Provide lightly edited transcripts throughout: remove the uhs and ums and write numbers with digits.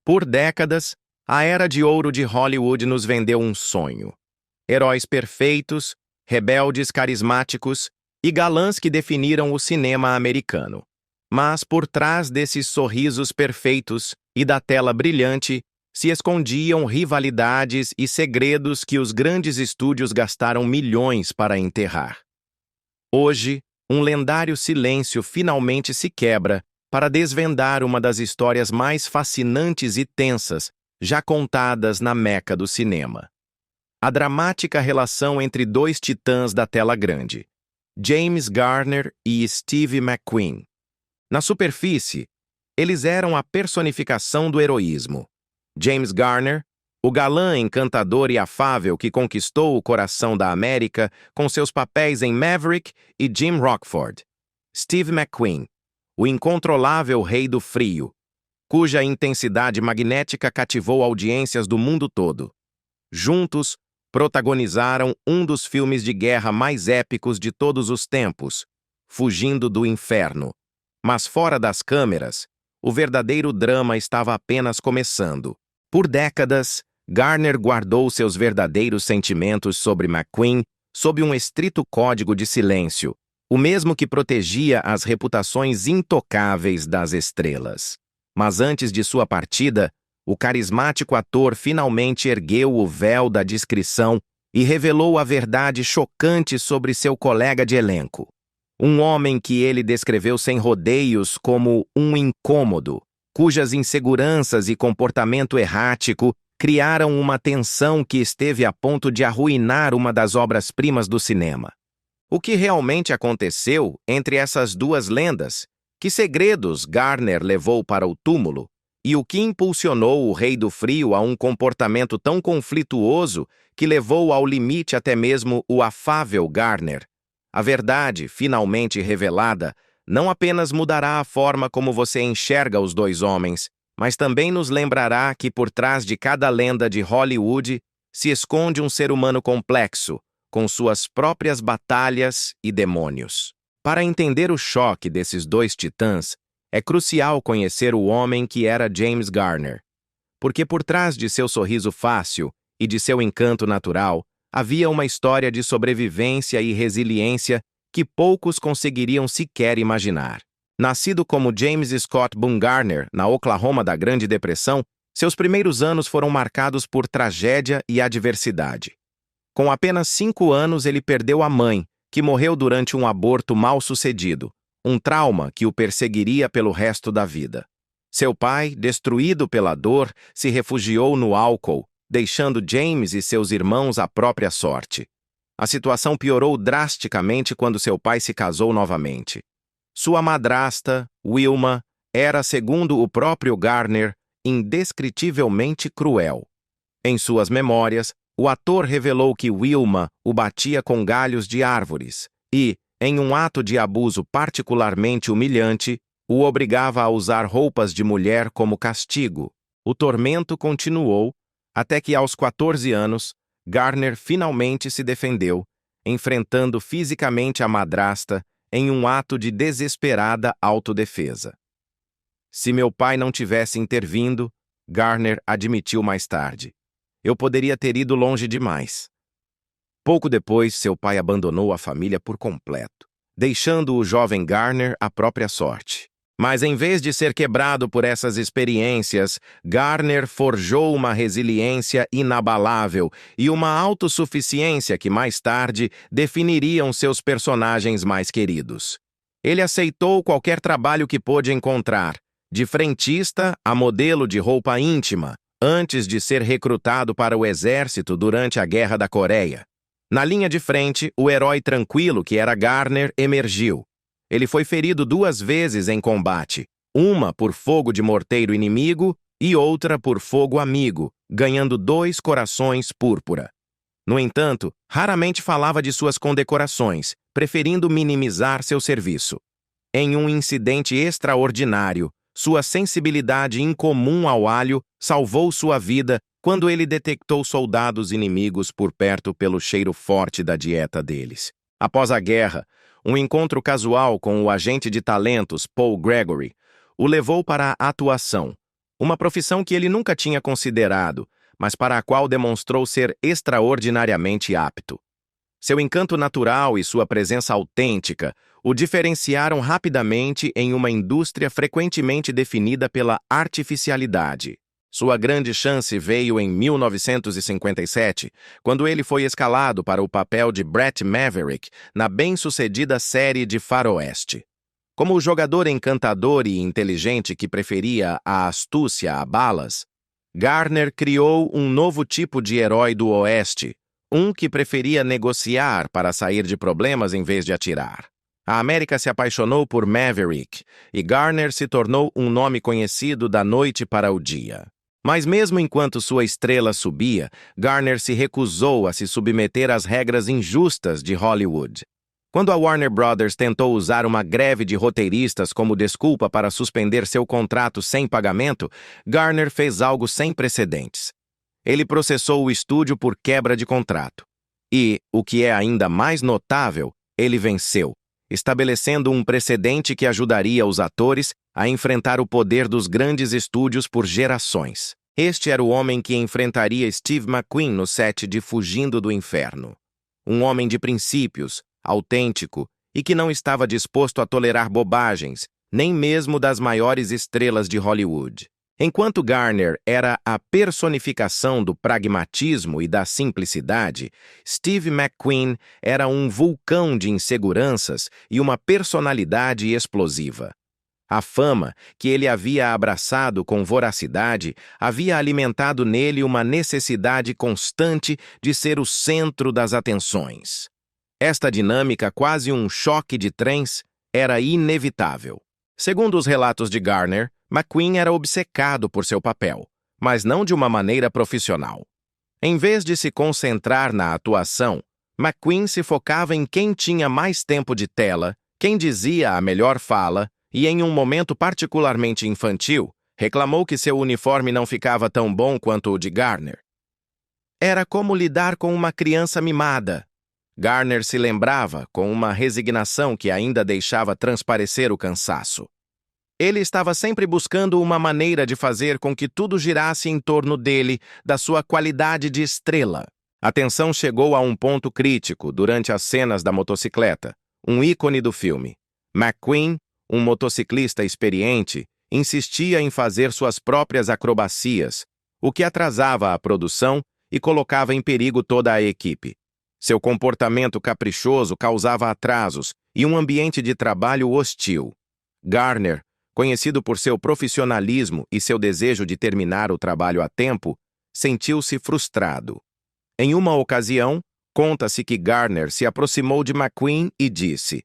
Por décadas, a era de ouro de Hollywood nos vendeu um sonho. Heróis perfeitos, rebeldes carismáticos e galãs que definiram o cinema americano. Mas por trás desses sorrisos perfeitos e da tela brilhante, se escondiam rivalidades e segredos que os grandes estúdios gastaram milhões para enterrar. Hoje, um lendário silêncio finalmente se quebra para desvendar uma das histórias mais fascinantes e tensas já contadas na Meca do cinema. A dramática relação entre dois titãs da tela grande, James Garner e Steve McQueen. Na superfície, eles eram a personificação do heroísmo. James Garner, o galã encantador e afável que conquistou o coração da América com seus papéis em Maverick e Jim Rockford. Steve McQueen, o incontrolável rei do frio, cuja intensidade magnética cativou audiências do mundo todo. Juntos, protagonizaram um dos filmes de guerra mais épicos de todos os tempos, Fugindo do Inferno. Mas fora das câmeras, o verdadeiro drama estava apenas começando. Por décadas, Garner guardou seus verdadeiros sentimentos sobre McQueen sob um estrito código de silêncio, o mesmo que protegia as reputações intocáveis das estrelas. Mas antes de sua partida, o carismático ator finalmente ergueu o véu da discrição e revelou a verdade chocante sobre seu colega de elenco. Um homem que ele descreveu sem rodeios como um incômodo, cujas inseguranças e comportamento errático criaram uma tensão que esteve a ponto de arruinar uma das obras-primas do cinema. O que realmente aconteceu entre essas duas lendas? Que segredos Garner levou para o túmulo? E o que impulsionou o Rei do Frio a um comportamento tão conflituoso que levou ao limite até mesmo o afável Garner? A verdade, finalmente revelada, não apenas mudará a forma como você enxerga os dois homens, mas também nos lembrará que por trás de cada lenda de Hollywood se esconde um ser humano complexo, com suas próprias batalhas e demônios. Para entender o choque desses dois titãs, é crucial conhecer o homem que era James Garner, porque por trás de seu sorriso fácil e de seu encanto natural, havia uma história de sobrevivência e resiliência que poucos conseguiriam sequer imaginar. Nascido como James Scott Boone Garner, na Oklahoma da Grande Depressão, seus primeiros anos foram marcados por tragédia e adversidade. Com apenas 5 anos, ele perdeu a mãe, que morreu durante um aborto mal-sucedido, um trauma que o perseguiria pelo resto da vida. Seu pai, destruído pela dor, se refugiou no álcool, deixando James e seus irmãos à própria sorte. A situação piorou drasticamente quando seu pai se casou novamente. Sua madrasta, Wilma, era, segundo o próprio Garner, indescritivelmente cruel. Em suas memórias, o ator revelou que Wilma o batia com galhos de árvores e, em um ato de abuso particularmente humilhante, o obrigava a usar roupas de mulher como castigo. O tormento continuou até que, aos 14 anos, Garner finalmente se defendeu, enfrentando fisicamente a madrasta em um ato de desesperada autodefesa. Se meu pai não tivesse intervindo, Garner admitiu mais tarde, eu poderia ter ido longe demais. Pouco depois, seu pai abandonou a família por completo, deixando o jovem Garner à própria sorte. Mas em vez de ser quebrado por essas experiências, Garner forjou uma resiliência inabalável e uma autossuficiência que mais tarde definiriam seus personagens mais queridos. Ele aceitou qualquer trabalho que pôde encontrar, de frentista a modelo de roupa íntima, antes de ser recrutado para o exército durante a Guerra da Coreia. Na linha de frente, o herói tranquilo que era Garner emergiu. Ele foi ferido 2 vezes em combate, uma por fogo de morteiro inimigo e outra por fogo amigo, ganhando 2 corações púrpura. No entanto, raramente falava de suas condecorações, preferindo minimizar seu serviço. Em um incidente extraordinário, sua sensibilidade incomum ao alho salvou sua vida quando ele detectou soldados inimigos por perto pelo cheiro forte da dieta deles. Após a guerra, um encontro casual com o agente de talentos Paul Gregory o levou para a atuação, uma profissão que ele nunca tinha considerado, mas para a qual demonstrou ser extraordinariamente apto. Seu encanto natural e sua presença autêntica o diferenciaram rapidamente em uma indústria frequentemente definida pela artificialidade. Sua grande chance veio em 1957, quando ele foi escalado para o papel de Brett Maverick na bem-sucedida série de faroeste. Como o jogador encantador e inteligente que preferia a astúcia a balas, Garner criou um novo tipo de herói do Oeste, um que preferia negociar para sair de problemas em vez de atirar. A América se apaixonou por Maverick e Garner se tornou um nome conhecido da noite para o dia. Mas mesmo enquanto sua estrela subia, Garner se recusou a se submeter às regras injustas de Hollywood. Quando a Warner Brothers tentou usar uma greve de roteiristas como desculpa para suspender seu contrato sem pagamento, Garner fez algo sem precedentes. Ele processou o estúdio por quebra de contrato. E, o que é ainda mais notável, ele venceu, estabelecendo um precedente que ajudaria os atores a enfrentar o poder dos grandes estúdios por gerações. Este era o homem que enfrentaria Steve McQueen no set de Fugindo do Inferno. Um homem de princípios, autêntico e que não estava disposto a tolerar bobagens, nem mesmo das maiores estrelas de Hollywood. Enquanto Garner era a personificação do pragmatismo e da simplicidade, Steve McQueen era um vulcão de inseguranças e uma personalidade explosiva. A fama, que ele havia abraçado com voracidade, havia alimentado nele uma necessidade constante de ser o centro das atenções. Esta dinâmica, quase um choque de trens, era inevitável. Segundo os relatos de Garner, McQueen era obcecado por seu papel, mas não de uma maneira profissional. Em vez de se concentrar na atuação, McQueen se focava em quem tinha mais tempo de tela, quem dizia a melhor fala, e em um momento particularmente infantil, reclamou que seu uniforme não ficava tão bom quanto o de Garner. Era como lidar com uma criança mimada. Garner se lembrava com uma resignação que ainda deixava transparecer o cansaço. Ele estava sempre buscando uma maneira de fazer com que tudo girasse em torno dele, da sua qualidade de estrela. A tensão chegou a um ponto crítico durante as cenas da motocicleta, um ícone do filme. McQueen, um motociclista experiente, insistia em fazer suas próprias acrobacias, o que atrasava a produção e colocava em perigo toda a equipe. Seu comportamento caprichoso causava atrasos e um ambiente de trabalho hostil. Garner, conhecido por seu profissionalismo e seu desejo de terminar o trabalho a tempo, sentiu-se frustrado. Em uma ocasião, conta-se que Garner se aproximou de McQueen e disse: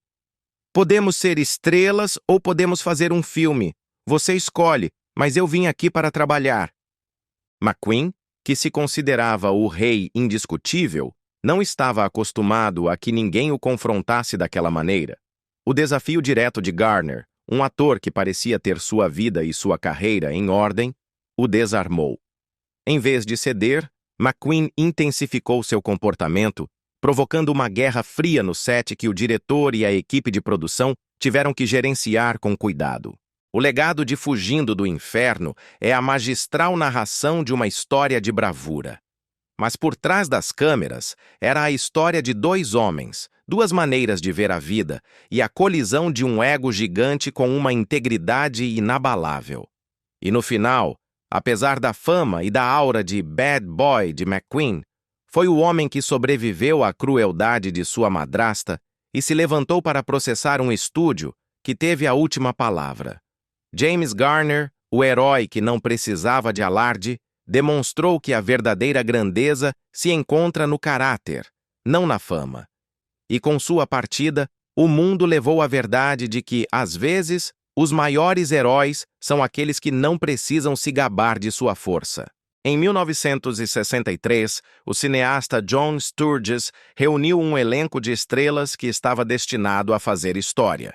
"Podemos ser estrelas ou podemos fazer um filme. Você escolhe, mas eu vim aqui para trabalhar." McQueen, que se considerava o rei indiscutível, não estava acostumado a que ninguém o confrontasse daquela maneira. O desafio direto de Garner, um ator que parecia ter sua vida e sua carreira em ordem, o desarmou. Em vez de ceder, McQueen intensificou seu comportamento, provocando uma guerra fria no set que o diretor e a equipe de produção tiveram que gerenciar com cuidado. O legado de Fugindo do Inferno é a magistral narração de uma história de bravura. Mas por trás das câmeras era a história de dois homens, duas maneiras de ver a vida e a colisão de um ego gigante com uma integridade inabalável. E no final, apesar da fama e da aura de bad boy de McQueen, foi o homem que sobreviveu à crueldade de sua madrasta e se levantou para processar um estúdio que teve a última palavra. James Garner, o herói que não precisava de alarde, demonstrou que a verdadeira grandeza se encontra no caráter, não na fama. E com sua partida, o mundo levou a verdade de que, às vezes, os maiores heróis são aqueles que não precisam se gabar de sua força. Em 1963, o cineasta John Sturges reuniu um elenco de estrelas que estava destinado a fazer história.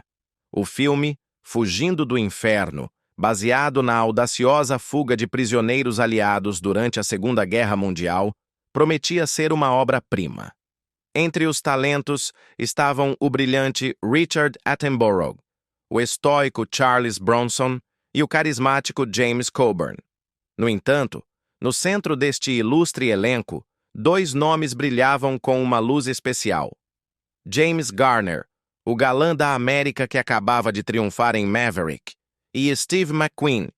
O filme, Fugindo do Inferno, baseado na audaciosa fuga de prisioneiros aliados durante a Segunda Guerra Mundial, prometia ser uma obra-prima. Entre os talentos estavam o brilhante Richard Attenborough, o estoico Charles Bronson e o carismático James Coburn. No entanto, no centro deste ilustre elenco, dois nomes brilhavam com uma luz especial. James Garner, o galã da América que acabava de triunfar em Maverick, e Steve McQueen,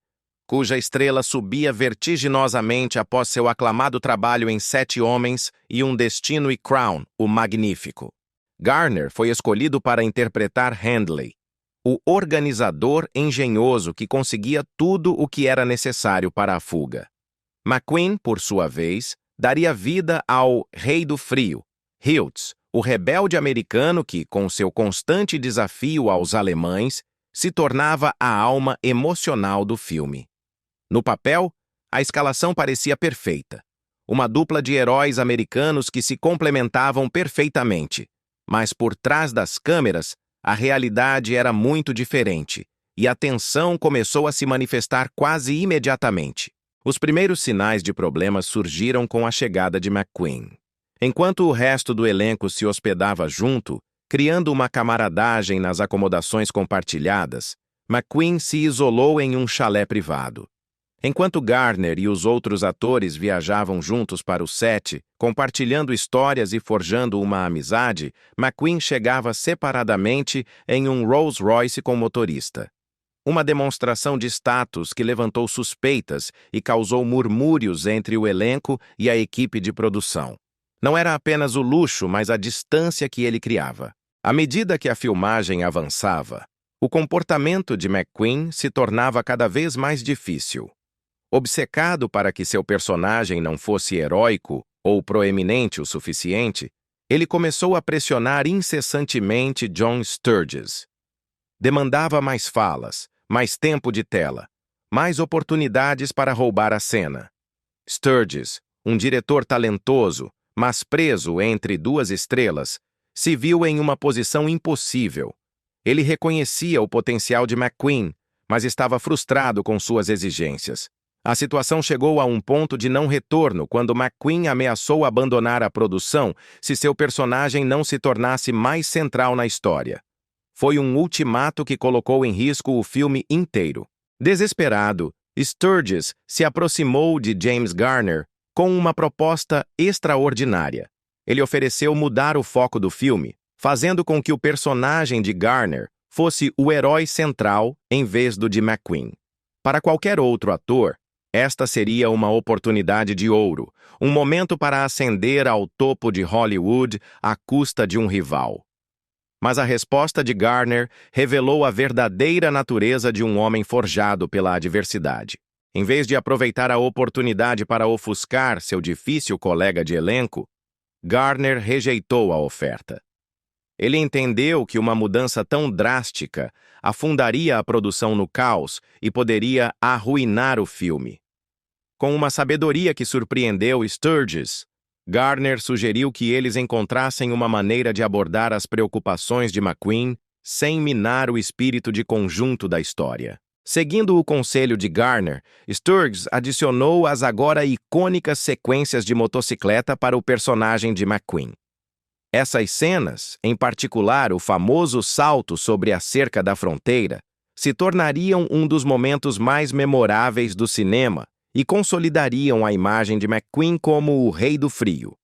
cuja estrela subia vertiginosamente após seu aclamado trabalho em Sete Homens e um Destino e Crown, o Magnífico. Garner foi escolhido para interpretar Handley, o organizador engenhoso que conseguia tudo o que era necessário para a fuga. McQueen, por sua vez, daria vida ao Rei do Frio, Hiltz, o rebelde americano que, com seu constante desafio aos alemães, se tornava a alma emocional do filme. No papel, a escalação parecia perfeita. Uma dupla de heróis americanos que se complementavam perfeitamente. Mas por trás das câmeras, a realidade era muito diferente, e a tensão começou a se manifestar quase imediatamente. Os primeiros sinais de problemas surgiram com a chegada de McQueen. Enquanto o resto do elenco se hospedava junto, criando uma camaradagem nas acomodações compartilhadas, McQueen se isolou em um chalé privado. Enquanto Garner e os outros atores viajavam juntos para o set, compartilhando histórias e forjando uma amizade, McQueen chegava separadamente em um Rolls-Royce com motorista. Uma demonstração de status que levantou suspeitas e causou murmúrios entre o elenco e a equipe de produção. Não era apenas o luxo, mas a distância que ele criava. À medida que a filmagem avançava, o comportamento de McQueen se tornava cada vez mais difícil. Obcecado para que seu personagem não fosse heróico ou proeminente o suficiente, ele começou a pressionar incessantemente John Sturges. Demandava mais falas, mais tempo de tela, mais oportunidades para roubar a cena. Sturges, um diretor talentoso, mas preso entre duas estrelas, se viu em uma posição impossível. Ele reconhecia o potencial de McQueen, mas estava frustrado com suas exigências. A situação chegou a um ponto de não retorno quando McQueen ameaçou abandonar a produção se seu personagem não se tornasse mais central na história. Foi um ultimato que colocou em risco o filme inteiro. Desesperado, Sturges se aproximou de James Garner com uma proposta extraordinária. Ele ofereceu mudar o foco do filme, fazendo com que o personagem de Garner fosse o herói central em vez do de McQueen. Para qualquer outro ator, esta seria uma oportunidade de ouro, um momento para ascender ao topo de Hollywood à custa de um rival. Mas a resposta de Garner revelou a verdadeira natureza de um homem forjado pela adversidade. Em vez de aproveitar a oportunidade para ofuscar seu difícil colega de elenco, Garner rejeitou a oferta. Ele entendeu que uma mudança tão drástica afundaria a produção no caos e poderia arruinar o filme. Com uma sabedoria que surpreendeu Sturges, Garner sugeriu que eles encontrassem uma maneira de abordar as preocupações de McQueen sem minar o espírito de conjunto da história. Seguindo o conselho de Garner, Sturges adicionou as agora icônicas sequências de motocicleta para o personagem de McQueen. Essas cenas, em particular o famoso salto sobre a cerca da fronteira, se tornariam um dos momentos mais memoráveis do cinema e consolidariam a imagem de McQueen como o Rei do Frio.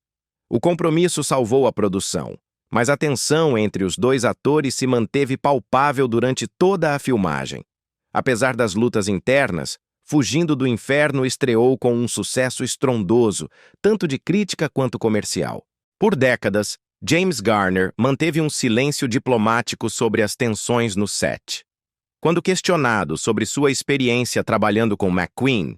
O compromisso salvou a produção, mas a tensão entre os dois atores se manteve palpável durante toda a filmagem. Apesar das lutas internas, Fugindo do Inferno estreou com um sucesso estrondoso, tanto de crítica quanto comercial. Por décadas, James Garner manteve um silêncio diplomático sobre as tensões no set. Quando questionado sobre sua experiência trabalhando com McQueen,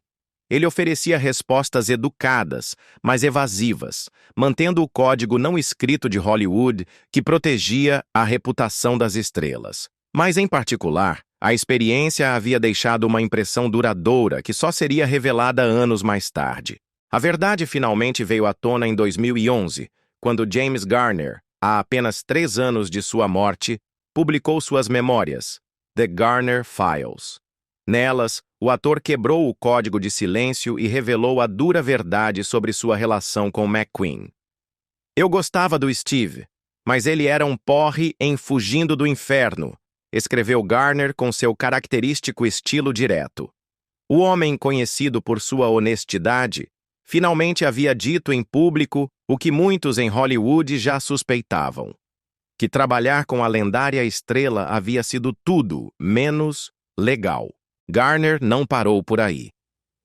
ele oferecia respostas educadas, mas evasivas, mantendo o código não escrito de Hollywood que protegia a reputação das estrelas. Mas, em particular, a experiência havia deixado uma impressão duradoura que só seria revelada anos mais tarde. A verdade finalmente veio à tona em 2011, quando James Garner, há apenas 3 anos de sua morte, publicou suas memórias, The Garner Files. Nelas, o ator quebrou o código de silêncio e revelou a dura verdade sobre sua relação com McQueen. Eu gostava do Steve, mas ele era um porre em Fugindo do Inferno, escreveu Garner com seu característico estilo direto. O homem, conhecido por sua honestidade, finalmente havia dito em público o que muitos em Hollywood já suspeitavam: que trabalhar com a lendária estrela havia sido tudo menos legal. Garner não parou por aí.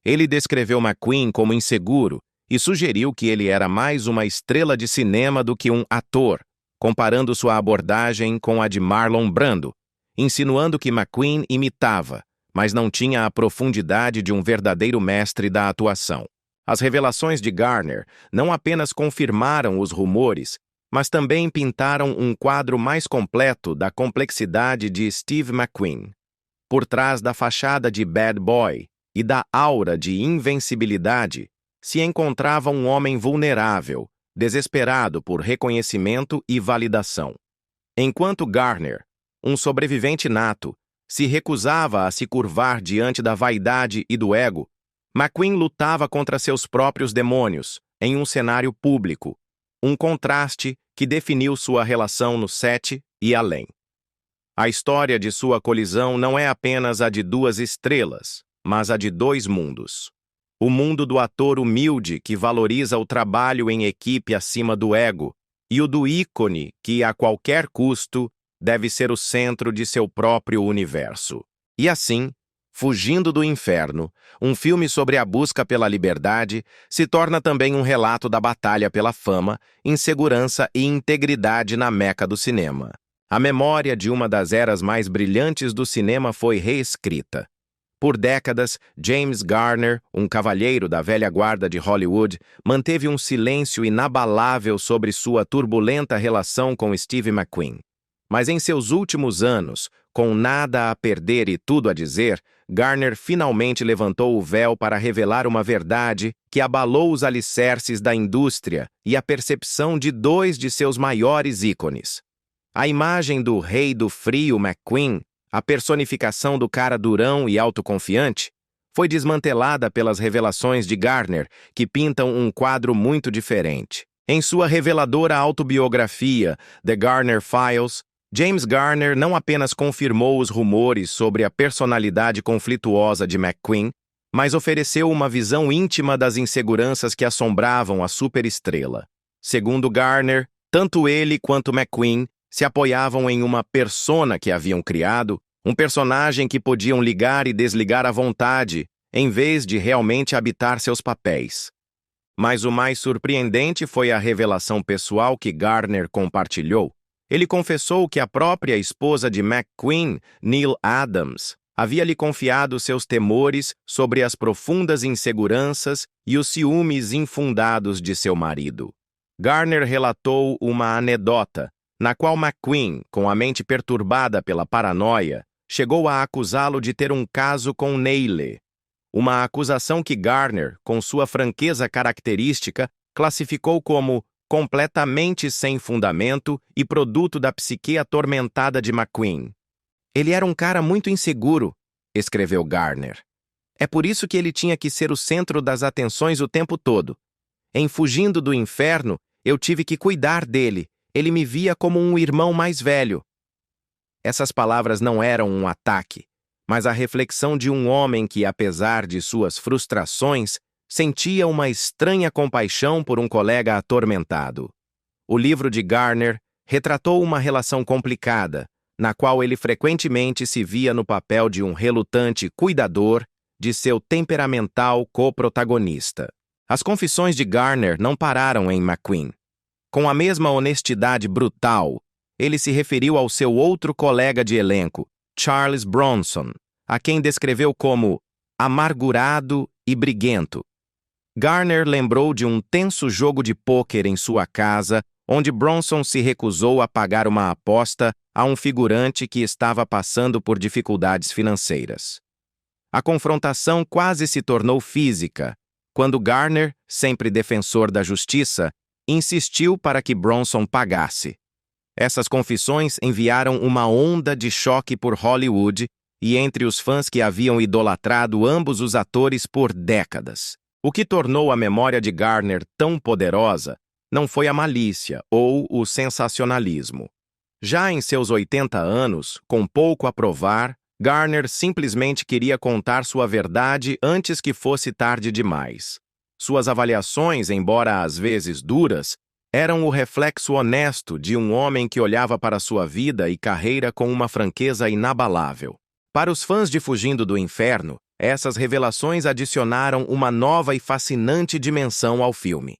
Ele descreveu McQueen como inseguro e sugeriu que ele era mais uma estrela de cinema do que um ator, comparando sua abordagem com a de Marlon Brando, insinuando que McQueen imitava, mas não tinha a profundidade de um verdadeiro mestre da atuação. As revelações de Garner não apenas confirmaram os rumores, mas também pintaram um quadro mais completo da complexidade de Steve McQueen. Por trás da fachada de bad boy e da aura de invencibilidade, se encontrava um homem vulnerável, desesperado por reconhecimento e validação. Enquanto Garner, um sobrevivente nato, se recusava a se curvar diante da vaidade e do ego, McQueen lutava contra seus próprios demônios, em um cenário público, um contraste que definiu sua relação no set e além. A história de sua colisão não é apenas a de duas estrelas, mas a de dois mundos. O mundo do ator humilde que valoriza o trabalho em equipe acima do ego, e o do ícone que, a qualquer custo, deve ser o centro de seu próprio universo. E assim, Fugindo do Inferno, um filme sobre a busca pela liberdade, se torna também um relato da batalha pela fama, insegurança e integridade na meca do cinema. A memória de uma das eras mais brilhantes do cinema foi reescrita. Por décadas, James Garner, um cavalheiro da velha guarda de Hollywood, manteve um silêncio inabalável sobre sua turbulenta relação com Steve McQueen. Mas em seus últimos anos, com nada a perder e tudo a dizer, Garner finalmente levantou o véu para revelar uma verdade que abalou os alicerces da indústria e a percepção de dois de seus maiores ícones. A imagem do Rei do Frio McQueen, a personificação do cara durão e autoconfiante, foi desmantelada pelas revelações de Garner, que pintam um quadro muito diferente. Em sua reveladora autobiografia, The Garner Files, James Garner não apenas confirmou os rumores sobre a personalidade conflituosa de McQueen, mas ofereceu uma visão íntima das inseguranças que assombravam a superestrela. Segundo Garner, tanto ele quanto McQueen se apoiavam em uma persona que haviam criado, um personagem que podiam ligar e desligar à vontade, em vez de realmente habitar seus papéis. Mas o mais surpreendente foi a revelação pessoal que Garner compartilhou. Ele confessou que a própria esposa de McQueen, Neil Adams, havia lhe confiado seus temores sobre as profundas inseguranças e os ciúmes infundados de seu marido. Garner relatou uma anedota, na qual McQueen, com a mente perturbada pela paranoia, chegou a acusá-lo de ter um caso com Neile. Uma acusação que Garner, com sua franqueza característica, classificou como completamente sem fundamento e produto da psique atormentada de McQueen. Ele era um cara muito inseguro, escreveu Garner. É por isso que ele tinha que ser o centro das atenções o tempo todo. Em Fugindo do Inferno, eu tive que cuidar dele. Ele me via como um irmão mais velho. Essas palavras não eram um ataque, mas a reflexão de um homem que, apesar de suas frustrações, sentia uma estranha compaixão por um colega atormentado. O livro de Garner retratou uma relação complicada, na qual ele frequentemente se via no papel de um relutante cuidador de seu temperamental co-protagonista. As confissões de Garner não pararam em McQueen. Com a mesma honestidade brutal, ele se referiu ao seu outro colega de elenco, Charles Bronson, a quem descreveu como amargurado e briguento. Garner lembrou de um tenso jogo de pôquer em sua casa, onde Bronson se recusou a pagar uma aposta a um figurante que estava passando por dificuldades financeiras. A confrontação quase se tornou física, quando Garner, sempre defensor da justiça, insistiu para que Bronson pagasse. Essas confissões enviaram uma onda de choque por Hollywood e entre os fãs que haviam idolatrado ambos os atores por décadas. O que tornou a memória de Garner tão poderosa não foi a malícia ou o sensacionalismo. Já em seus 80 anos, com pouco a provar, Garner simplesmente queria contar sua verdade antes que fosse tarde demais. Suas avaliações, embora às vezes duras, eram o reflexo honesto de um homem que olhava para sua vida e carreira com uma franqueza inabalável. Para os fãs de Fugindo do Inferno, essas revelações adicionaram uma nova e fascinante dimensão ao filme.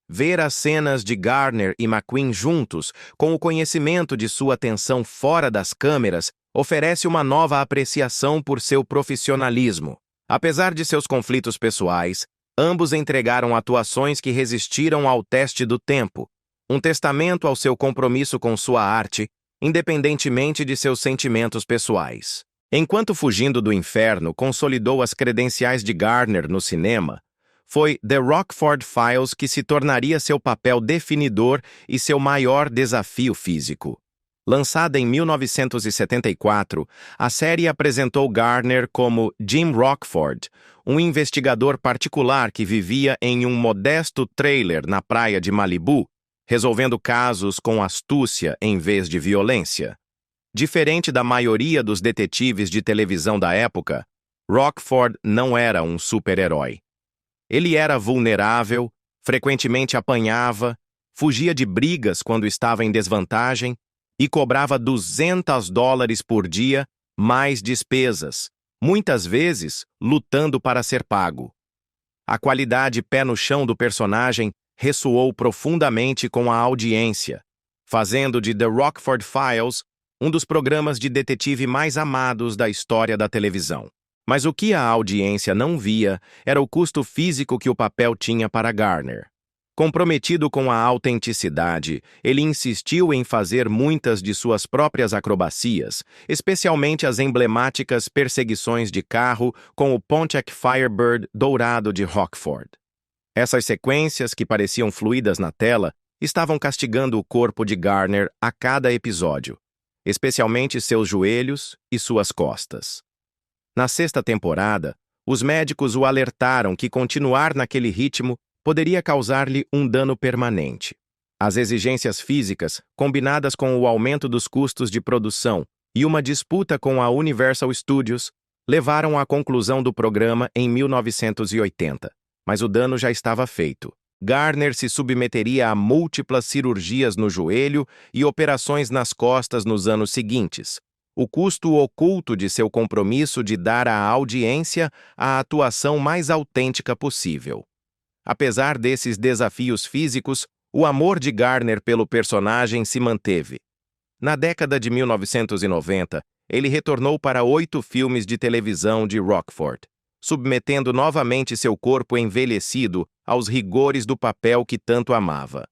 Ver as cenas de Garner e McQueen juntos, com o conhecimento de sua tensão fora das câmeras, oferece uma nova apreciação por seu profissionalismo. Apesar de seus conflitos pessoais, ambos entregaram atuações que resistiram ao teste do tempo, um testamento ao seu compromisso com sua arte, independentemente de seus sentimentos pessoais. Enquanto Fugindo do Inferno consolidou as credenciais de Garner no cinema, foi The Rockford Files que se tornaria seu papel definidor e seu maior desafio físico. Lançada em 1974, a série apresentou Garner como Jim Rockford, um investigador particular que vivia em um modesto trailer na praia de Malibu, resolvendo casos com astúcia em vez de violência. Diferente da maioria dos detetives de televisão da época, Rockford não era um super-herói. Ele era vulnerável, frequentemente apanhava, fugia de brigas quando estava em desvantagem e cobrava $200 por dia, mais despesas, muitas vezes lutando para ser pago. A qualidade pé no chão do personagem ressoou profundamente com a audiência, fazendo de The Rockford Files um dos programas de detetive mais amados da história da televisão. Mas o que a audiência não via era o custo físico que o papel tinha para Garner. Comprometido com a autenticidade, ele insistiu em fazer muitas de suas próprias acrobacias, especialmente as emblemáticas perseguições de carro com o Pontiac Firebird dourado de Rockford. Essas sequências, que pareciam fluídas na tela, estavam castigando o corpo de Garner a cada episódio, especialmente seus joelhos e suas costas. Na sexta temporada, os médicos o alertaram que continuar naquele ritmo poderia causar-lhe um dano permanente. As exigências físicas, combinadas com o aumento dos custos de produção e uma disputa com a Universal Studios, levaram à conclusão do programa em 1980, mas o dano já estava feito. Garner se submeteria a múltiplas cirurgias no joelho e operações nas costas nos anos seguintes. O custo oculto de seu compromisso de dar à audiência a atuação mais autêntica possível. Apesar desses desafios físicos, o amor de Garner pelo personagem se manteve. Na década de 1990, ele retornou para 8 filmes de televisão de Rockford, submetendo novamente seu corpo envelhecido aos rigores do papel que tanto amava.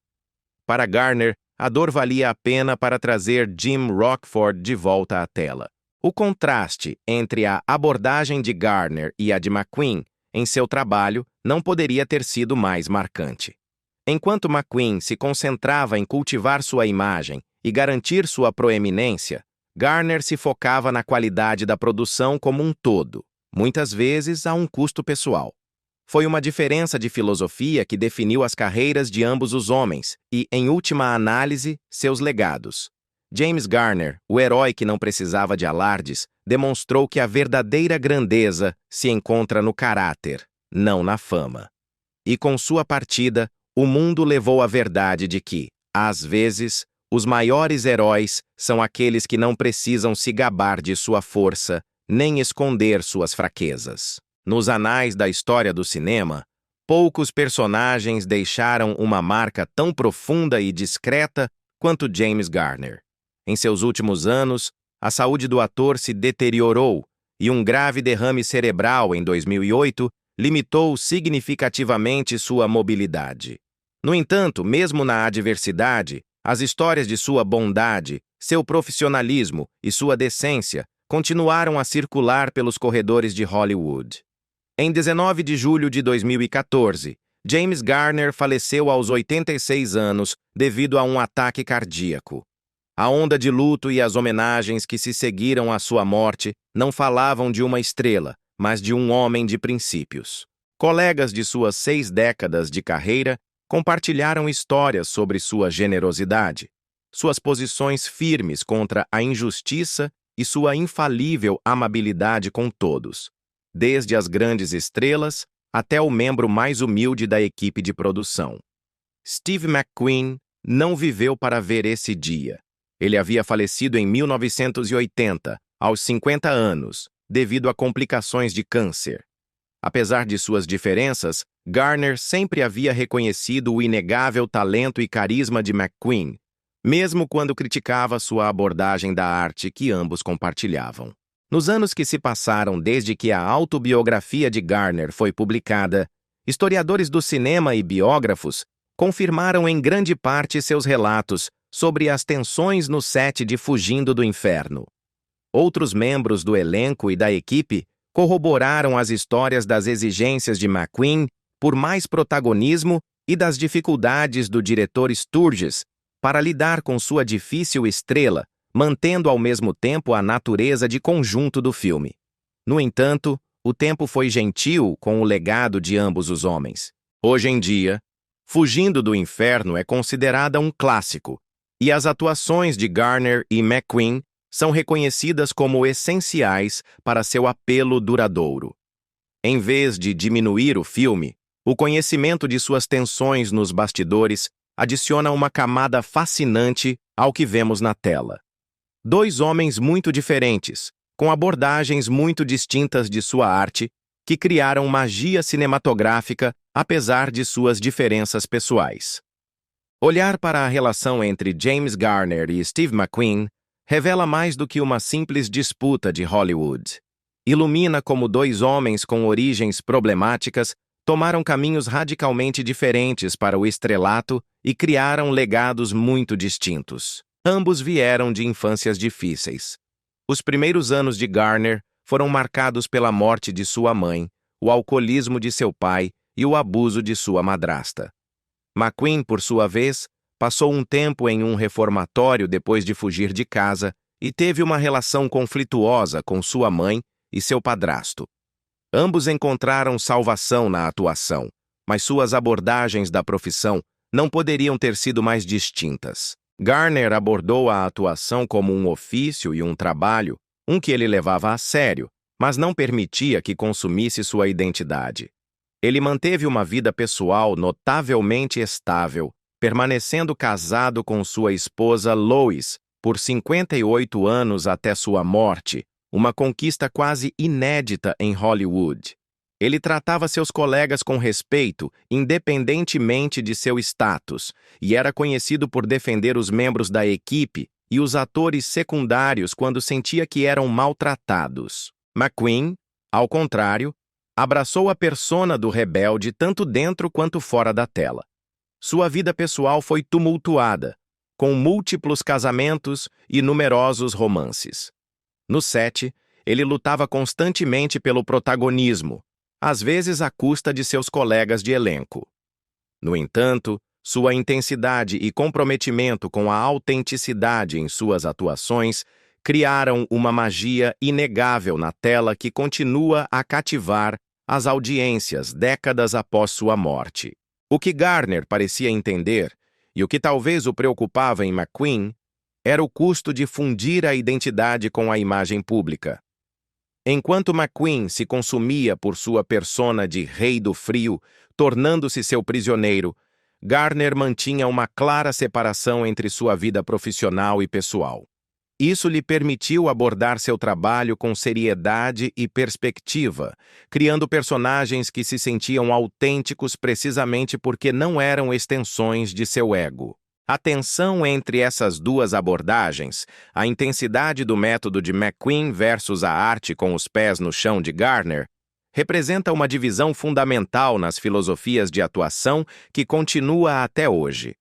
Para Garner, a dor valia a pena para trazer Jim Rockford de volta à tela. O contraste entre a abordagem de Garner e a de McQueen em seu trabalho não poderia ter sido mais marcante. Enquanto McQueen se concentrava em cultivar sua imagem e garantir sua proeminência, Garner se focava na qualidade da produção como um todo, muitas vezes a um custo pessoal. Foi uma diferença de filosofia que definiu as carreiras de ambos os homens e, em última análise, seus legados. James Garner, o herói que não precisava de alardes, demonstrou que a verdadeira grandeza se encontra no caráter, não na fama. E com sua partida, o mundo levou a verdade de que, às vezes, os maiores heróis são aqueles que não precisam se gabar de sua força, nem esconder suas fraquezas. Nos anais da história do cinema, poucos personagens deixaram uma marca tão profunda e discreta quanto James Garner. Em seus últimos anos, a saúde do ator se deteriorou e um grave derrame cerebral em 2008 limitou significativamente sua mobilidade. No entanto, mesmo na adversidade, as histórias de sua bondade, seu profissionalismo e sua decência continuaram a circular pelos corredores de Hollywood. Em 19 de julho de 2014, James Garner faleceu aos 86 anos devido a um ataque cardíaco. A onda de luto e as homenagens que se seguiram à sua morte não falavam de uma estrela, mas de um homem de princípios. Colegas de suas 6 décadas de carreira compartilharam histórias sobre sua generosidade, suas posições firmes contra a injustiça e sua infalível amabilidade com todos, desde as grandes estrelas até o membro mais humilde da equipe de produção. Steve McQueen não viveu para ver esse dia. Ele havia falecido em 1980, aos 50 anos, devido a complicações de câncer. Apesar de suas diferenças, Garner sempre havia reconhecido o inegável talento e carisma de McQueen, mesmo quando criticava sua abordagem da arte que ambos compartilhavam. Nos anos que se passaram desde que a autobiografia de Garner foi publicada, historiadores do cinema e biógrafos confirmaram em grande parte seus relatos sobre as tensões no set de Fugindo do Inferno. Outros membros do elenco e da equipe corroboraram as histórias das exigências de McQueen por mais protagonismo e das dificuldades do diretor Sturges para lidar com sua difícil estrela, mantendo ao mesmo tempo a natureza de conjunto do filme. No entanto, o tempo foi gentil com o legado de ambos os homens. Hoje em dia, Fugindo do Inferno é considerada um clássico, e as atuações de Garner e McQueen são reconhecidas como essenciais para seu apelo duradouro. Em vez de diminuir o filme, o conhecimento de suas tensões nos bastidores adiciona uma camada fascinante ao que vemos na tela. Dois homens muito diferentes, com abordagens muito distintas de sua arte, que criaram magia cinematográfica apesar de suas diferenças pessoais. Olhar para a relação entre James Garner e Steve McQueen revela mais do que uma simples disputa de Hollywood. Ilumina como dois homens com origens problemáticas tomaram caminhos radicalmente diferentes para o estrelato e criaram legados muito distintos. Ambos vieram de infâncias difíceis. Os primeiros anos de Garner foram marcados pela morte de sua mãe, o alcoolismo de seu pai e o abuso de sua madrasta. McQueen, por sua vez, passou um tempo em um reformatório depois de fugir de casa e teve uma relação conflituosa com sua mãe e seu padrasto. Ambos encontraram salvação na atuação, mas suas abordagens da profissão não poderiam ter sido mais distintas. Garner abordou a atuação como um ofício e um trabalho, um que ele levava a sério, mas não permitia que consumisse sua identidade. Ele manteve uma vida pessoal notavelmente estável, permanecendo casado com sua esposa Lois por 58 anos até sua morte, uma conquista quase inédita em Hollywood. Ele tratava seus colegas com respeito, independentemente de seu status, e era conhecido por defender os membros da equipe e os atores secundários quando sentia que eram maltratados. McQueen, ao contrário, abraçou a persona do rebelde tanto dentro quanto fora da tela. Sua vida pessoal foi tumultuada, com múltiplos casamentos e numerosos romances. No set, ele lutava constantemente pelo protagonismo, às vezes à custa de seus colegas de elenco. No entanto, sua intensidade e comprometimento com a autenticidade em suas atuações criaram uma magia inegável na tela que continua a cativar as audiências décadas após sua morte. O que Garner parecia entender, e o que talvez o preocupava em McQueen, era o custo de fundir a identidade com a imagem pública. Enquanto McQueen se consumia por sua persona de Rei do Frio, tornando-se seu prisioneiro, Garner mantinha uma clara separação entre sua vida profissional e pessoal. Isso lhe permitiu abordar seu trabalho com seriedade e perspectiva, criando personagens que se sentiam autênticos precisamente porque não eram extensões de seu ego. A tensão entre essas duas abordagens, a intensidade do método de McQueen versus a arte com os pés no chão de Garner, representa uma divisão fundamental nas filosofias de atuação que continua até hoje.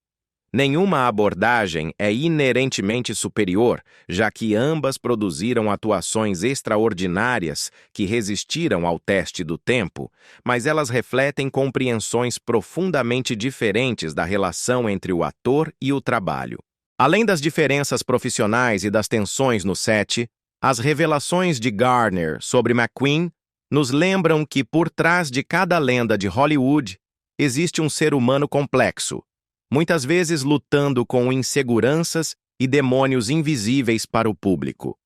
Nenhuma abordagem é inerentemente superior, já que ambas produziram atuações extraordinárias que resistiram ao teste do tempo, mas elas refletem compreensões profundamente diferentes da relação entre o ator e o trabalho. Além das diferenças profissionais e das tensões no set, as revelações de Garner sobre McQueen nos lembram que por trás de cada lenda de Hollywood existe um ser humano complexo, muitas vezes lutando com inseguranças e demônios invisíveis para o público.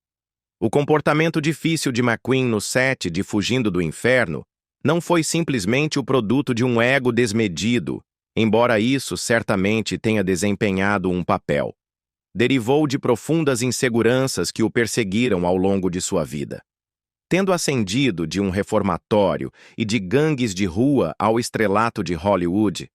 O comportamento difícil de McQueen no set de Fugindo do Inferno não foi simplesmente o produto de um ego desmedido, embora isso certamente tenha desempenhado um papel. Derivou de profundas inseguranças que o perseguiram ao longo de sua vida. Tendo ascendido de um reformatório e de gangues de rua ao estrelato de Hollywood,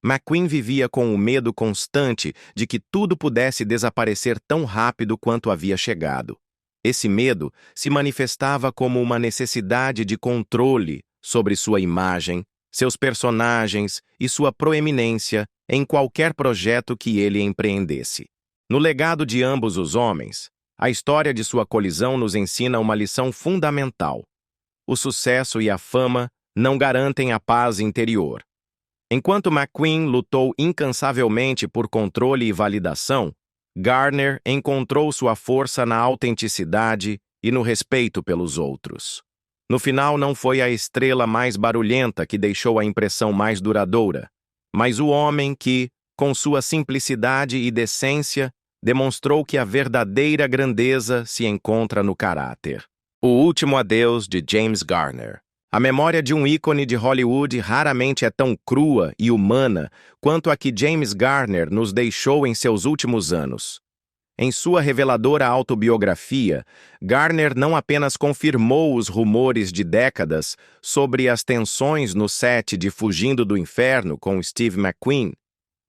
McQueen vivia com o medo constante de que tudo pudesse desaparecer tão rápido quanto havia chegado. Esse medo se manifestava como uma necessidade de controle sobre sua imagem, seus personagens e sua proeminência em qualquer projeto que ele empreendesse. No legado de ambos os homens, a história de sua colisão nos ensina uma lição fundamental. O sucesso e a fama não garantem a paz interior. Enquanto McQueen lutou incansavelmente por controle e validação, Garner encontrou sua força na autenticidade e no respeito pelos outros. No final, não foi a estrela mais barulhenta que deixou a impressão mais duradoura, mas o homem que, com sua simplicidade e decência, demonstrou que a verdadeira grandeza se encontra no caráter. O Último Adeus, de James Garner. A memória de um ícone de Hollywood raramente é tão crua e humana quanto a que James Garner nos deixou em seus últimos anos. Em sua reveladora autobiografia, Garner não apenas confirmou os rumores de décadas sobre as tensões no set de Fugindo do Inferno com Steve McQueen,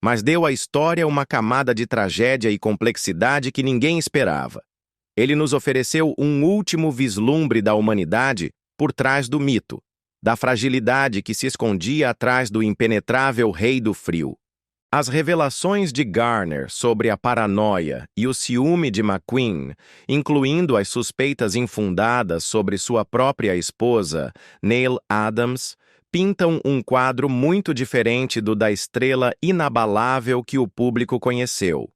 mas deu à história uma camada de tragédia e complexidade que ninguém esperava. Ele nos ofereceu um último vislumbre da humanidade por trás do mito, da fragilidade que se escondia atrás do impenetrável Rei do Frio. As revelações de Garner sobre a paranoia e o ciúme de McQueen, incluindo as suspeitas infundadas sobre sua própria esposa, Neil Adams, pintam um quadro muito diferente do da estrela inabalável que o público conheceu.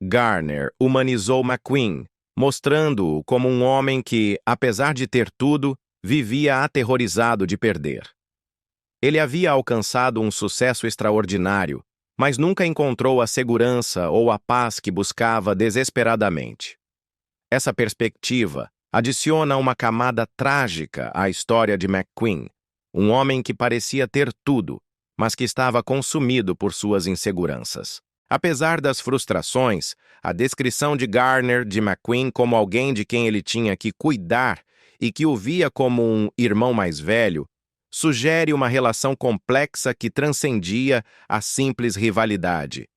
Garner humanizou McQueen, mostrando-o como um homem que, apesar de ter tudo, vivia aterrorizado de perder. Ele havia alcançado um sucesso extraordinário, mas nunca encontrou a segurança ou a paz que buscava desesperadamente. Essa perspectiva adiciona uma camada trágica à história de McQueen, um homem que parecia ter tudo, mas que estava consumido por suas inseguranças. Apesar das frustrações, a descrição de Garner de McQueen como alguém de quem ele tinha que cuidar e que o via como um irmão mais velho, sugere uma relação complexa que transcendia a simples rivalidade.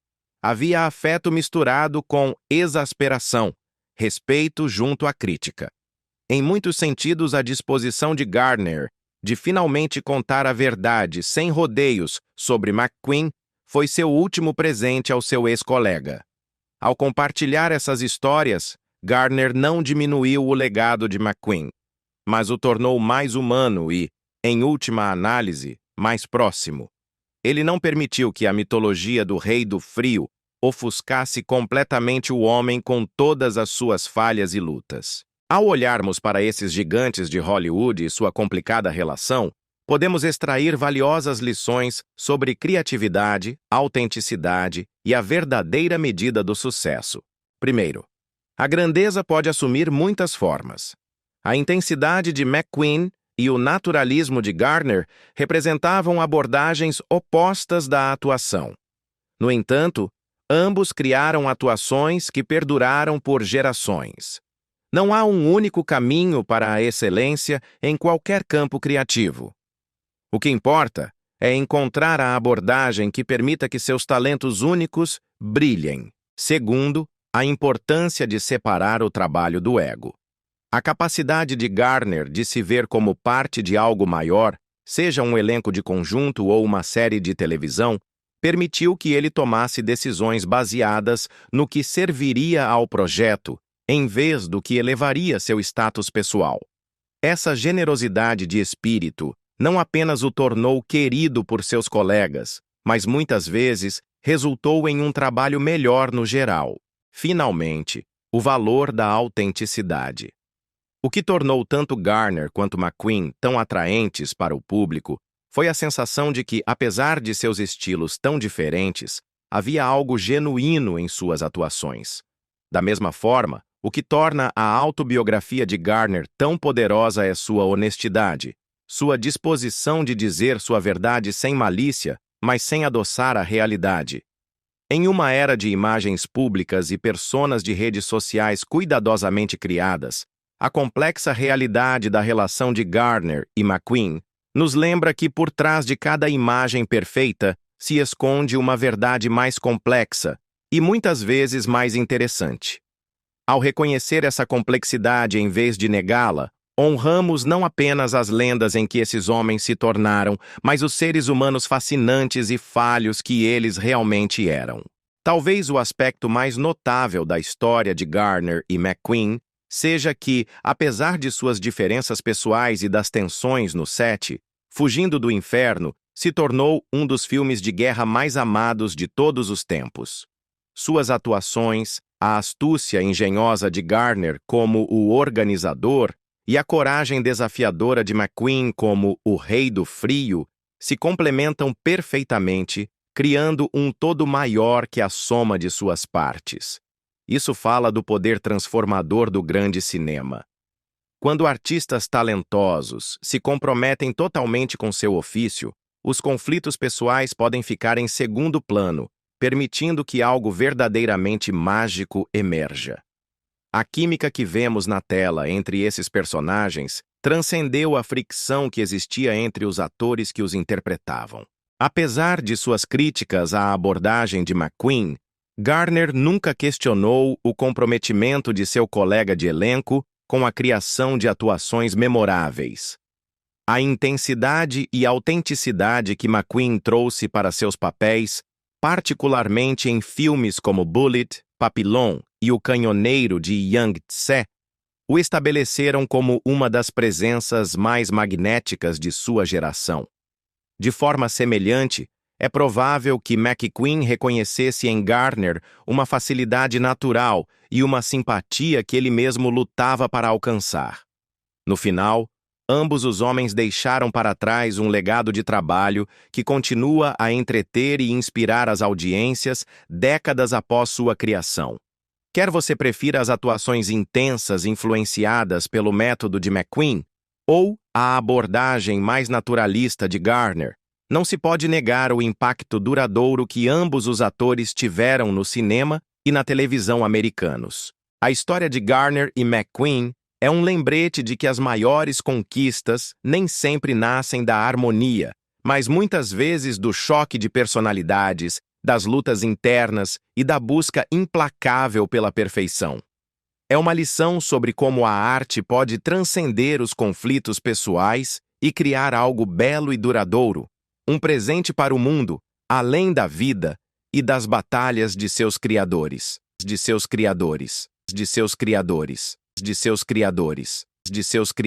Havia afeto misturado com exasperação, respeito junto à crítica. Em muitos sentidos, a disposição de Garner de finalmente contar a verdade sem rodeios sobre McQueen foi seu último presente ao seu ex-colega. Ao compartilhar essas histórias, Garner não diminuiu o legado de McQueen, mas o tornou mais humano e, em última análise, mais próximo. Ele não permitiu que a mitologia do Rei do Frio ofuscasse completamente o homem com todas as suas falhas e lutas. Ao olharmos para esses gigantes de Hollywood e sua complicada relação, podemos extrair valiosas lições sobre criatividade, autenticidade e a verdadeira medida do sucesso. Primeiro, a grandeza pode assumir muitas formas. A intensidade de McQueen e o naturalismo de Garner representavam abordagens opostas da atuação. No entanto, ambos criaram atuações que perduraram por gerações. Não há um único caminho para a excelência em qualquer campo criativo. O que importa é encontrar a abordagem que permita que seus talentos únicos brilhem. Segundo, a importância de separar o trabalho do ego. A capacidade de Garner de se ver como parte de algo maior, seja um elenco de conjunto ou uma série de televisão, permitiu que ele tomasse decisões baseadas no que serviria ao projeto, em vez do que elevaria seu status pessoal. Essa generosidade de espírito não apenas o tornou querido por seus colegas, mas muitas vezes resultou em um trabalho melhor no geral. Finalmente, o valor da autenticidade. O que tornou tanto Garner quanto McQueen tão atraentes para o público foi a sensação de que, apesar de seus estilos tão diferentes, havia algo genuíno em suas atuações. Da mesma forma, O que torna a autobiografia de Garner tão poderosa é sua honestidade, sua disposição de dizer sua verdade sem malícia, mas sem adoçar a realidade. Em uma era de imagens públicas e personas de redes sociais cuidadosamente criadas, a complexa realidade da relação de Garner e McQueen nos lembra que por trás de cada imagem perfeita se esconde uma verdade mais complexa e muitas vezes mais interessante. Ao reconhecer essa complexidade em vez de negá-la, honramos não apenas as lendas em que esses homens se tornaram, mas os seres humanos fascinantes e falhos que eles realmente eram. Talvez o aspecto mais notável da história de Garner e McQueen seja que, apesar de suas diferenças pessoais e das tensões no set, Fugindo do Inferno se tornou um dos filmes de guerra mais amados de todos os tempos. Suas atuações, a astúcia engenhosa de Garner como o organizador e a coragem desafiadora de McQueen como o Rei do Frio se complementam perfeitamente, criando um todo maior que a soma de suas partes. Isso fala do poder transformador do grande cinema. Quando artistas talentosos se comprometem totalmente com seu ofício, os conflitos pessoais podem ficar em segundo plano, permitindo que algo verdadeiramente mágico emerja. A química que vemos na tela entre esses personagens transcendeu a fricção que existia entre os atores que os interpretavam. Apesar de suas críticas à abordagem de McQueen, Garner nunca questionou o comprometimento de seu colega de elenco com a criação de atuações memoráveis. A intensidade e autenticidade que McQueen trouxe para seus papéis, particularmente em filmes como Bullitt, Papillon e O Canhoneiro de Yang Tse, o estabeleceram como uma das presenças mais magnéticas de sua geração. De forma semelhante, é provável que McQueen reconhecesse em Garner uma facilidade natural e uma simpatia que ele mesmo lutava para alcançar. No final, ambos os homens deixaram para trás um legado de trabalho que continua a entreter e inspirar as audiências décadas após sua criação. Quer você prefira as atuações intensas influenciadas pelo método de McQueen ou a abordagem mais naturalista de Garner, não se pode negar o impacto duradouro que ambos os atores tiveram no cinema e na televisão americanos. A história de Garner e McQueen é um lembrete de que as maiores conquistas nem sempre nascem da harmonia, mas muitas vezes do choque de personalidades, das lutas internas e da busca implacável pela perfeição. É uma lição sobre como a arte pode transcender os conflitos pessoais e criar algo belo e duradouro, um presente para o mundo, além da vida e das batalhas de seus criadores, de seus criadores, de seus criadores, de seus criadores, de seus criadores.